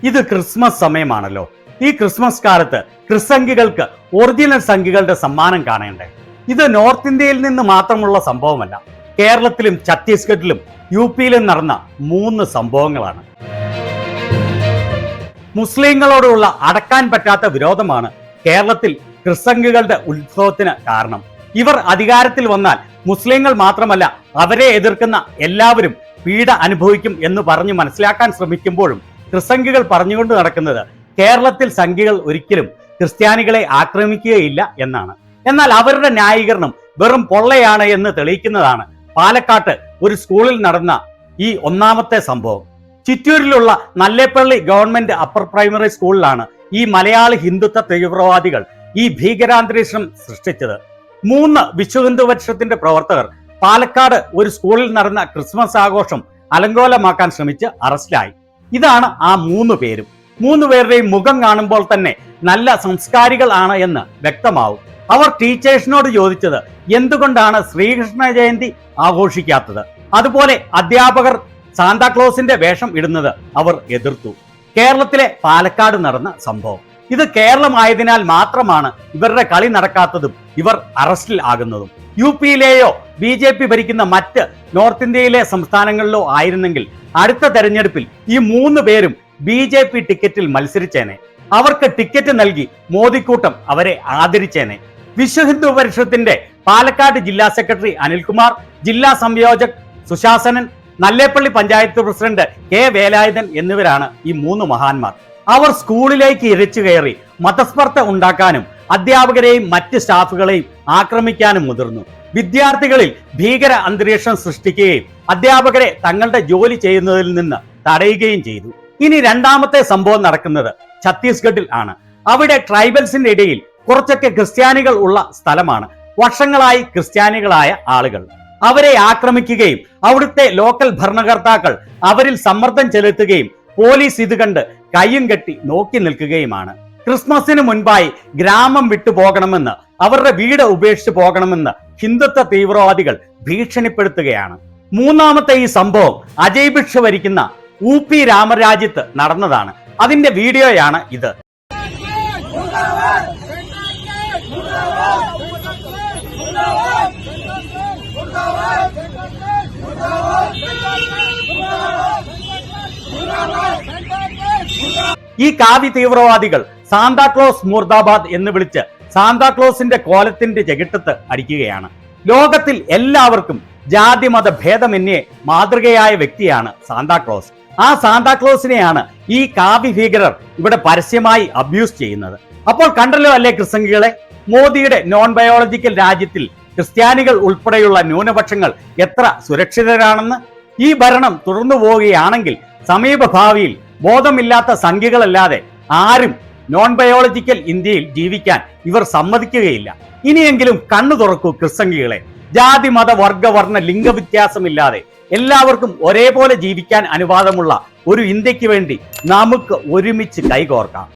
ഇത് ക്രിസ്മസ് സമയമാണല്ലോ. ഈ ക്രിസ്മസ് കാലത്ത് ക്രിസംഖികൾക്ക് ഒറിജിനൽ സംഖികളുടെ സമ്മാനം കാണേണ്ടേ? ഇത് നോർത്ത് ഇന്ത്യയിൽ നിന്ന് മാത്രമുള്ള സംഭവമല്ല. കേരളത്തിലും ഛത്തീസ്ഗഡിലും യു പിയിലും നടന്ന 3 സംഭവങ്ങളാണ്. മുസ്ലിങ്ങളോടുള്ള അടക്കാൻ പറ്റാത്ത വിരോധമാണ് കേരളത്തിൽ ക്രിസംഖികളുടെ ഉത്സവത്തിന് കാരണം. ഇവർ അധികാരത്തിൽ വന്നാൽ മുസ്ലിങ്ങൾ മാത്രമല്ല, അവരെ എതിർക്കുന്ന എല്ലാവരും പീഡ അനുഭവിക്കും എന്ന് പറഞ്ഞ് മനസ്സിലാക്കാൻ ശ്രമിക്കുമ്പോഴും ക്രിസംഖികൾ പറഞ്ഞുകൊണ്ട് നടക്കുന്നത് കേരളത്തിൽ സംഖികൾ ഒരിക്കലും ക്രിസ്ത്യാനികളെ ആക്രമിക്കുകയില്ല എന്നാണ്. എന്നാൽ അവരുടെ ന്യായീകരണം വെറും പൊള്ളയാണ് എന്ന് തെളിയിക്കുന്നതാണ് പാലക്കാട്ട് ഒരു സ്കൂളിൽ നടന്ന ഈ 1ാമത്തെ സംഭവം. ചിറ്റൂരിലുള്ള നല്ലേപ്പള്ളി ഗവൺമെന്റ് അപ്പർ പ്രൈമറി സ്കൂളിലാണ് ഈ മലയാളി ഹിന്ദുത്വ തീവ്രവാദികൾ ഈ ഭീകരാന്തരീക്ഷം സൃഷ്ടിച്ചത്. 3 വിശ്വഹിന്ദു പരിഷത്തിന്റെ പ്രവർത്തകർ പാലക്കാട് ഒരു സ്കൂളിൽ നടന്ന ക്രിസ്മസ് ആഘോഷം അലങ്കോലമാക്കാൻ ശ്രമിച്ച് അറസ്റ്റിലായി. ഇതാണ് ആ 3 പേരും. 3 പേരുടെയും മുഖം കാണുമ്പോൾ തന്നെ നല്ല സംസ്കാരികൾ ആണ് എന്ന് വ്യക്തമാവും. അവർ ടീച്ചേഴ്സിനോട് ചോദിച്ചത് എന്തുകൊണ്ടാണ് ശ്രീകൃഷ്ണ ജയന്തി ആഘോഷിക്കാത്തത്. അതുപോലെ അധ്യാപകർ സാന്താക്ലോസിന്റെ വേഷം ഇടുന്നത് അവർ എതിർത്തു. കേരളത്തിലെ പാലക്കാട് നടന്ന സംഭവം ഇത് കേരളമായതിനാൽ മാത്രമാണ് ഇവരുടെ കളി നടക്കാത്തതും ഇവർ അറസ്റ്റിൽ ആകുന്നതും. യു പിയിലെയോ BJP ഭരിക്കുന്ന മറ്റ് നോർത്ത് ഇന്ത്യയിലെ സംസ്ഥാനങ്ങളിലോ ആയിരുന്നെങ്കിൽ അടുത്ത തെരഞ്ഞെടുപ്പിൽ ഈ 3 പേരും BJP ടിക്കറ്റിൽ മത്സരിച്ചേനെ. അവർക്ക് ടിക്കറ്റ് നൽകി മോദിക്കൂട്ടം അവരെ ആദരിച്ചേനെ. വിശ്വഹിന്ദു പരിഷത്തിന്റെ പാലക്കാട് ജില്ലാ സെക്രട്ടറി അനിൽകുമാർ, ജില്ലാ സംയോജക് സുശാസനൻ, നല്ലേപ്പള്ളി പഞ്ചായത്ത് പ്രസിഡന്റ് K വേലായുധൻ എന്നിവരാണ് ഈ 3 മഹാന്മാർ. അവർ സ്കൂളിലേക്ക് ഇരച്ചു കയറി മതസ്പർദ്ധ ഉണ്ടാക്കാനും അധ്യാപകരെയും മറ്റ് സ്റ്റാഫുകളെയും ആക്രമിക്കാനും മുതിർന്നു. വിദ്യാർത്ഥികളിൽ ഭീകര അന്തരീക്ഷം സൃഷ്ടിക്കുകയും അധ്യാപകരെ തങ്ങളുടെ ജോലി ചെയ്യുന്നതിൽ നിന്ന് തടയുകയും ചെയ്തു. ഇനി 2ാമത്തെ സംഭവം നടക്കുന്നത് ഛത്തീസ്ഗഡിൽ ആണ്. അവിടെ ട്രൈബൽസിന്റെ ഇടയിൽ കുറച്ചൊക്കെ ക്രിസ്ത്യാനികൾ ഉള്ള സ്ഥലമാണ്. വർഷങ്ങളായി ക്രിസ്ത്യാനികളായ ആളുകൾ അവരെ ആക്രമിക്കുകയും അവിടുത്തെ ലോക്കൽ ഭരണകർത്താക്കൾ അവരിൽ സമ്മർദ്ദം ചെലുത്തുകയും പോലീസ് ഇത് കണ്ട് കയ്യും കെട്ടി നോക്കി നിൽക്കുകയുമാണ്. ക്രിസ്മസിന് മുൻപായി ഗ്രാമം വിട്ടുപോകണമെന്ന്, അവരുടെ വീട് ഉപേക്ഷിച്ച് പോകണമെന്ന് ഹിന്ദുത്വ തീവ്രവാദികൾ ഭീഷണിപ്പെടുത്തുകയാണ്. 3ാമത്തെ ഈ സംഭവം അജയ് ഭിക്ഷ ഭരിക്കുന്ന UP രാമരാജ്യത്ത് നടന്നതാണ്. അതിന്റെ വീഡിയോയാണ് ഇത്. ഈ കാവി തീവ്രവാദികൾ സാന്താക്ലോസ് മുർദാബാദ് എന്ന് വിളിച്ച് സാന്താക്ലോസിന്റെ കോലത്തിന്റെ ചെകിട്ടത്ത് അടിക്കുകയാണ്. ലോകത്തിൽ എല്ലാവർക്കും ജാതി മത ഭേദമന്യേ മാതൃകയായ വ്യക്തിയാണ് സാന്താക്ലോസ്. ആ സാന്താക്ലോസിനെയാണ് ഈ കാവി ഭീകരർ ഇവിടെ പരസ്യമായി അബ്യൂസ് ചെയ്യുന്നത്. അപ്പോൾ കണ്ടല്ലോ അല്ലേ ക്രിസംഖികളെ, മോദിയുടെ നോൺ ബയോളജിക്കൽ രാജ്യത്തിൽ ക്രിസ്ത്യാനികൾ ഉൾപ്പെടെയുള്ള ന്യൂനപക്ഷങ്ങൾ എത്ര സുരക്ഷിതരാണെന്ന്. ഈ ഭരണം തുടർന്നു പോവുകയാണെങ്കിൽ സമീപഭാവിയിൽ ബോധമില്ലാത്ത സംഖ്യകളല്ലാതെ ആരും നോൺ ബയോളജിക്കൽ ഇന്ത്യയിൽ ജീവിക്കാൻ ഇവർ സമ്മതിക്കുകയില്ല. ഇനിയെങ്കിലും കണ്ണു തുറക്കൂ ക്രിസംഖികളെ. ജാതി മത വർഗ വർണ്ണ ലിംഗവ്യത്യാസമില്ലാതെ എല്ലാവർക്കും ഒരേപോലെ ജീവിക്കാൻ അനുവാദമുള്ള ഒരു ഇന്ത്യക്ക് വേണ്ടി നമുക്ക് ഒരുമിച്ച് കൈകോർക്കാം.